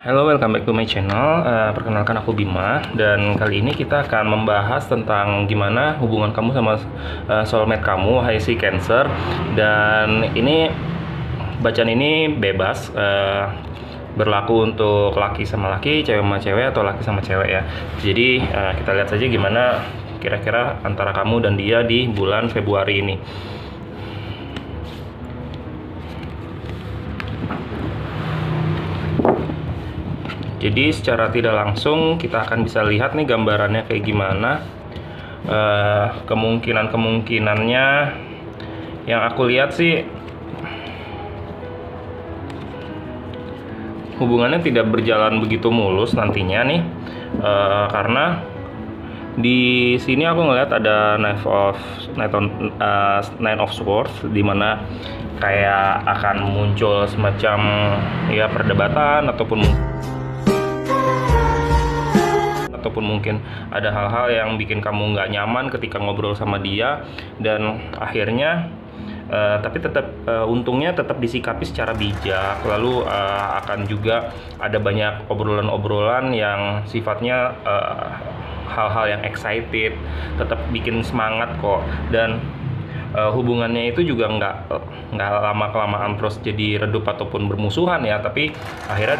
Halo, welcome back to my channel. Perkenalkan aku Bima, dan kali ini kita akan membahas tentang gimana hubungan kamu sama soulmate kamu, hai si Cancer. Dan ini bacaan ini bebas, berlaku untuk laki sama laki, cewek sama cewek, atau laki sama cewek ya. Jadi kita lihat saja gimana kira-kira antara kamu dan dia di bulan Februari ini. Jadi secara tidak langsung kita akan bisa lihat nih gambarannya kayak gimana. Kemungkinannya yang aku lihat sih hubungannya tidak berjalan begitu mulus nantinya nih, karena di sini aku ngelihat ada Nine of Swords, dimana kayak akan muncul semacam ya perdebatan ataupun mungkin ada hal-hal yang bikin kamu nggak nyaman ketika ngobrol sama dia, dan akhirnya tapi tetap untungnya tetap disikapi secara bijak. Lalu akan juga ada banyak obrolan-obrolan yang sifatnya hal-hal yang excited, tetap bikin semangat kok. Dan hubungannya itu juga nggak lama-kelamaan terus jadi redup ataupun bermusuhan ya, tapi akhirnya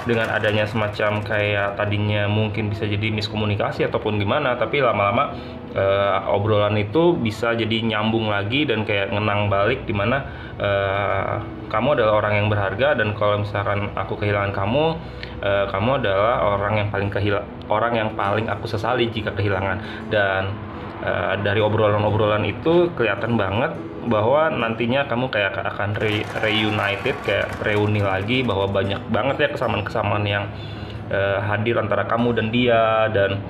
dengan adanya semacam kayak tadinya mungkin bisa jadi miskomunikasi ataupun gimana, tapi lama-lama obrolan itu bisa jadi nyambung lagi dan kayak ngenang balik, dimana kamu adalah orang yang berharga, dan kalau misalkan aku kehilangan kamu, kamu adalah orang yang paling aku sesali jika kehilangan. Dan dari obrolan-obrolan itu kelihatan banget bahwa nantinya kamu kayak akan reunited, kayak reuni lagi, bahwa banyak banget ya kesamaan-kesamaan yang hadir antara kamu dan dia. Dan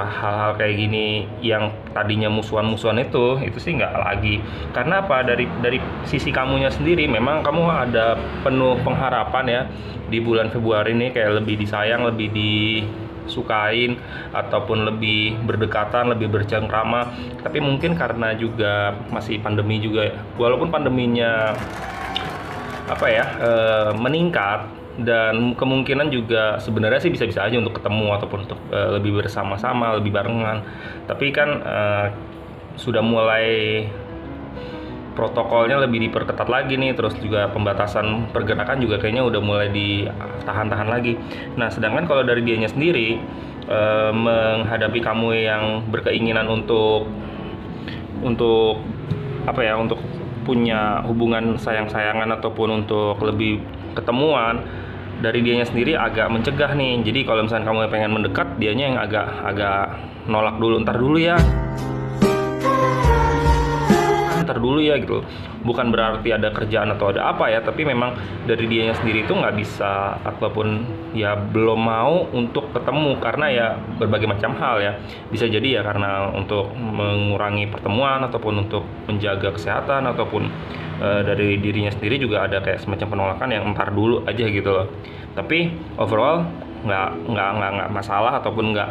hal-hal kayak gini yang tadinya musuhan-musuhan itu sih nggak lagi. Karena apa, dari sisi kamunya sendiri memang kamu ada penuh pengharapan ya di bulan Februari ini, kayak lebih disayang, lebih disukain, ataupun lebih berdekatan, lebih bercengkrama. Tapi mungkin karena juga masih pandemi juga, walaupun pandeminya meningkat, dan kemungkinan juga sebenarnya sih bisa-bisa aja untuk ketemu ataupun untuk lebih bersama-sama, lebih barengan. Tapi kan sudah mulai protokolnya lebih diperketat lagi nih, terus juga pembatasan pergerakan juga kayaknya udah mulai ditahan-tahan lagi. Nah, sedangkan kalau dari dianya sendiri menghadapi kamu yang berkeinginan untuk punya hubungan sayang-sayangan ataupun untuk lebih ketemuan, dari dianya sendiri agak mencegah nih. Jadi kalau misalnya kamu pengen mendekat, dianya yang agak nolak dulu, ntar dulu ya gitu. Bukan berarti ada kerjaan atau ada apa ya, tapi memang dari dianya sendiri itu nggak bisa ataupun ya belum mau untuk ketemu, karena ya berbagai macam hal ya. Bisa jadi ya karena untuk mengurangi pertemuan, ataupun untuk menjaga kesehatan, ataupun dari dirinya sendiri juga ada kayak semacam penolakan yang ntar dulu aja gitu loh. Tapi overall nggak masalah, ataupun nggak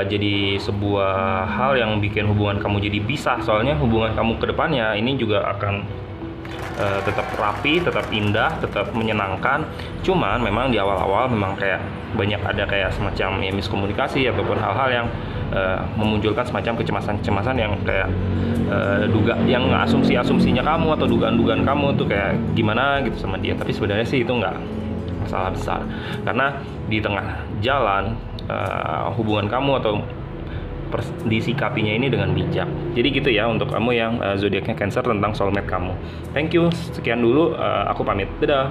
jadi sebuah hal yang bikin hubungan kamu jadi pisah. Soalnya hubungan kamu ke depannya ini juga akan tetap rapi, tetap indah, tetap menyenangkan. Cuman memang di awal-awal memang kayak banyak ada kayak semacam ya miskomunikasi, ataupun hal-hal yang memunculkan semacam kecemasan-kecemasan yang kayak yang asumsinya kamu atau dugaan-dugaan kamu tuh kayak gimana gitu sama dia. Tapi sebenarnya sih itu nggak masalah besar, karena di tengah jalan hubungan kamu atau disikapinya ini dengan bijak. Jadi gitu ya untuk kamu yang zodiaknya Cancer, tentang soulmate kamu. Thank you, sekian dulu, aku pamit, dadah.